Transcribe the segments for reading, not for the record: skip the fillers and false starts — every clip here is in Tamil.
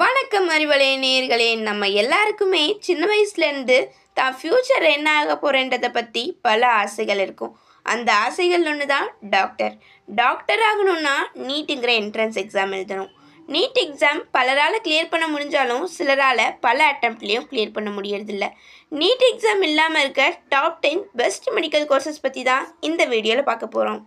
வணக்கம் அறிவலே நேயர்களே. நம்ம எல்லாருக்குமே சின்ன வயசுலேருந்து தான் ஃப்யூச்சர் என்ன ஆக போகிறேன்றதை பற்றி பல ஆசைகள் இருக்கும். அந்த ஆசைகள் ஒன்று தான் டாக்டர். டாக்டர் ஆகணும்னா நீட்டுங்கிற என்ட்ரன்ஸ் எக்ஸாம் எழுதணும். நீட் எக்ஸாம் பலரால் கிளியர் பண்ண முடிஞ்சாலும் சிலரால் பல அட்டம்ப்ட்லேயும் கிளியர் பண்ண முடியறதில்ல. நீட் எக்ஸாம் இல்லாமல் இருக்க டாப் 10 பெஸ்ட் மெடிக்கல் கோர்சஸ் பற்றி தான் இந்த வீடியோவில் பார்க்க போகிறோம்.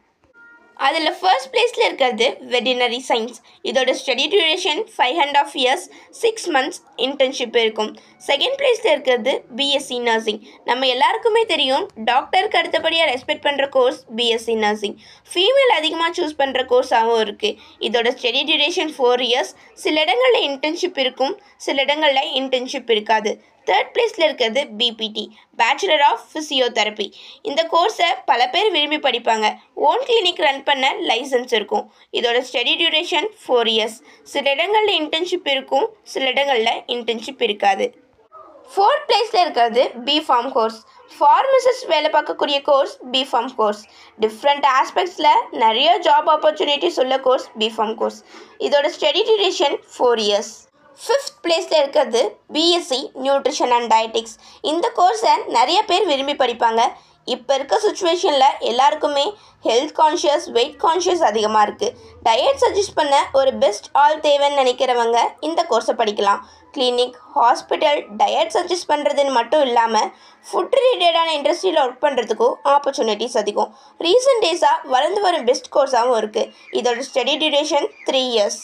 அதில் ஃபர்ஸ்ட் பிளேஸில் இருக்கிறது வெட்டினரி சயின்ஸ். இதோட study duration 5.5 years 6 months internship இருக்கும். செகண்ட் பிளேஸில் இருக்கிறது பிஎஸ்சி நர்சிங். நம்ம எல்லாருக்குமே தெரியும், டாக்டருக்கு அடுத்தபடியாக ரெஸ்பெக்ட் பண்ணுற கோர்ஸ் பிஎஸ்சி நர்சிங். ஃபீமேல் அதிகமாக சூஸ் பண்ணுற கோர்ஸாகவும் இருக்குது. இதோட ஸ்டடி டியூரேஷன் 4 years. சில இடங்களில் இன்டர்ன்ஷிப் இருக்கும், சில இடங்களில் இன்டர்ன்ஷிப் இருக்காது. தேர்ட் பிளேஸில் இருக்கிறது பிபிடி, பேச்சுலர் ஆஃப் ஃபிசியோதெரப்பி. இந்த கோர்ஸை பல பேர் விரும்பி படிப்பாங்க. ஓன் கிளினிக் ரன் பண்ண லைசன்ஸ் இருக்கும். இதோட ஸ்டடி டியூரேஷன் 4 years. சில இடங்களில் இன்டர்ன்ஷிப் இருக்கும், சில இடங்களில் இன்டர்ன்ஷிப் இருக்காது. ஃபோர்த் பிளேஸில் இருக்கிறது பிஃபார்ம் கோர்ஸ். ஃபார்மசிஸ்ட் வேலை பார்க்கக்கூடிய கோர்ஸ் பிஃபார்ம் கோர்ஸ். டிஃப்ரெண்ட் ஆஸ்பெக்ட்ஸில் நிறைய ஜாப் ஆப்பர்ச்சுனிட்டிஸ் உள்ள கோர்ஸ் பிஃபார்ம் கோர்ஸ். இதோட ஸ்டடி டியூரேஷன் 4 years. ஃபிஃப்த் பிளேஸில் இருக்கிறது பிஎஸ்சி நியூட்ரிஷன் அண்ட் டயட்டிக்ஸ். இந்த கோர்ஸை நிறைய பேர் விரும்பி படிப்பாங்க. இப்போ இருக்க சுச்சுவேஷனில் எல்லாருக்குமே ஹெல்த் கான்ஷியஸ், வெயிட் கான்ஷியஸ் அதிகமாக இருக்குது. டயட் சஜஸ்ட் பண்ண ஒரு பெஸ்ட் ஆள் தேவைன்னு நினைக்கிறவங்க இந்த கோர்ஸை படிக்கலாம். கிளினிக், ஹாஸ்பிட்டல், டயட் சஜஸ்ட் பண்ணுறதுன்னு மட்டும் இல்லாமல் ஃபுட் ரிலேட்டடான இண்டஸ்ட்ரியில் ஒர்க் பண்ணுறதுக்கும் ஆப்பர்ச்சுனிட்டிஸ் அதிகம். ரீசெண்ட் டேஸாக வளர்ந்து வரும் பெஸ்ட் கோர்ஸாகவும் இருக்குது. இதோட ஸ்டடி டியூரேஷன் 3 years.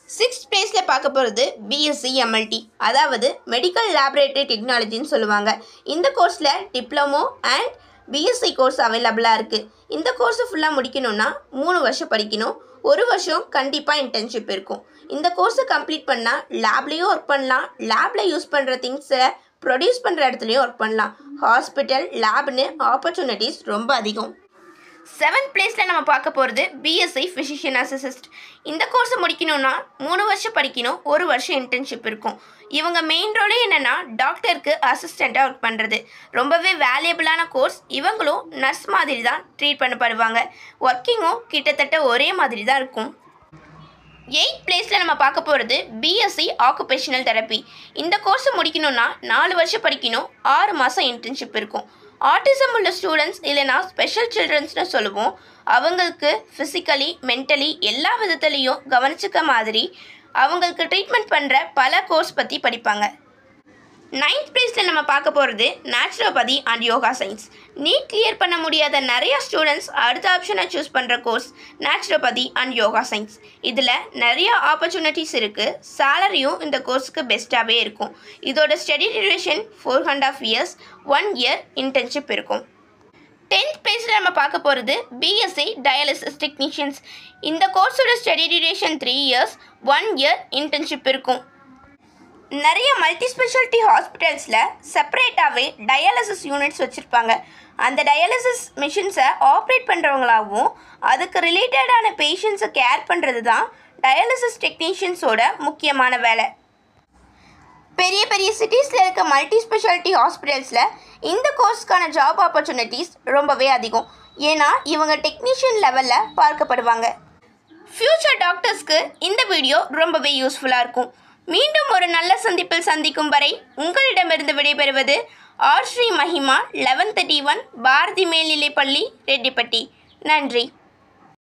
சிக்ஸ்த் பிளேஸில் பார்க்க போகிறது பிஎஸ்சி எம்எல்டி, அதாவது மெடிக்கல் லேபரேட்டரி டெக்னாலஜின்னு சொல்லுவாங்க. இந்த கோர்ஸில் டிப்ளமோ அண்ட் பிஎஸ்சி கோர்ஸ் அவைலபிளாக இருக்குது. இந்த கோர்ஸை ஃபுல்லாக முடிக்கணும்னா 3 வருஷம் படிக்கணும். 1 வருஷம் கண்டிப்பாக இன்டர்ன்ஷிப் இருக்கும். இந்த கோர்ஸை கம்ப்ளீட் பண்ணால் லேப்லேயும் ஒர்க் பண்ணலாம், லேபில் யூஸ் பண்ணுற திங்ஸை ப்ரொடியூஸ் பண்ணுற இடத்துலையும் ஒர்க் பண்ணலாம். ஹாஸ்பிட்டல், லேப்னு ஆப்பர்ச்சுனிட்டிஸ் ரொம்ப அதிகம். செவன்த் பிளேஸில் நம்ம பார்க்க போகிறது பிஎஸ்சி ஃபிசிஷியன் அசிஸ்டன்ட். இந்த கோர்ஸை முடிக்கணும்னா 3 வருஷம் படிக்கணும், 1 வருஷம் இன்டர்ன்ஷிப் இருக்கும். இவங்க மெயின் ரோலே என்னென்னா டாக்டருக்கு அசிஸ்டண்ட்டாக ஒர்க் பண்ணுறது. ரொம்பவே வேல்யூபிளான கோர்ஸ். இவங்களும் நர்ஸ் மாதிரி தான் ட்ரீட் பண்ணப்படுவாங்க. ஒர்க்கிங்கும் கிட்டத்தட்ட ஒரே மாதிரி தான் இருக்கும். எயித் பிளேஸில் நம்ம பார்க்க போகிறது பிஎஸ்சி ஆக்குபேஷனல் தெரப்பி. இந்த கோர்ஸை முடிக்கணும்னா 4 வருஷம் படிக்கணும், 6 மாதம் இன்டர்ன்ஷிப் இருக்கும். ஆட்டிசம் உள்ள ஸ்டூடெண்ட்ஸ் இல்லைனா ஸ்பெஷல் சில்ட்ரன்ஸ்னு சொல்லுவோம். அவங்களுக்கு ஃபிசிக்கலி, மென்டலி எல்லா விதத்துலேயும் கவனிச்சுக்க மாதிரி அவங்களுக்கு ட்ரீட்மெண்ட் பண்ணுற பல கோர்ஸ் பற்றி படிப்பாங்க. நைன்த் பிளேஸில் நம்ம பார்க்க போகிறது naturopathy and yoga science. NEET clear பண்ண முடியாத நிறையா ஸ்டூடெண்ட்ஸ் அடுத்த ஆப்ஷனை சூஸ் பண்ணுற course naturopathy and yoga science. இதில் நிறைய ஆப்பர்ச்சுனிட்டிஸ் இருக்குது. சேலரியும் இந்த கோர்ஸுக்கு பெஸ்ட்டாகவே இருக்கும். இதோட study duration 4.5 years, 1 year internship இருக்கும். 10th பிளேஸில் நம்ம பார்க்க போகிறது பிஎஸ்சி டயாலிசிஸ் டெக்னீஷியன்ஸ். இந்த கோர்ஸோட study duration 3 years, 1 year internship இருக்கும். நிறைய மல்டி ஸ்பெஷாலிட்டி ஹாஸ்பிட்டல்ஸில் செப்பரேட்டாகவே டயாலிசிஸ் யூனிட்ஸ் வச்சுருப்பாங்க. அந்த டயாலிசிஸ் மிஷின்ஸை ஆப்ரேட் பண்ணுறவங்களாகவும் அதுக்கு ரிலேட்டடான பேஷண்ட்ஸை கேர் பண்ணுறது தான் டயாலிசிஸ் டெக்னீஷியன்ஸோட முக்கியமான வேலை. பெரிய பெரிய சிட்டிஸில் இருக்க மல்டி ஸ்பெஷாலிட்டி ஹாஸ்பிட்டல்ஸில் இந்த கோர்ஸ்க்கான ஜாப் ஆப்பர்ச்சுனிட்டிஸ் ரொம்பவே அதிகம். ஏன்னா இவங்க டெக்னீஷியன் லெவலில் பார்க்கப்படுவாங்க. ஃப்யூச்சர் டாக்டர்ஸ்க்கு இந்த வீடியோ ரொம்பவே யூஸ்ஃபுல்லாக இருக்கும். மீண்டும் ஒரு நல்ல சந்திப்பில் சந்திக்கும் வரை உங்களிடமிருந்து விடைபெறுவது ஆர் ஸ்ரீ மஹிமா, 1131 பாரதி மேல்நிலைப்பள்ளி, ரெட்டிப்பட்டி. நன்றி.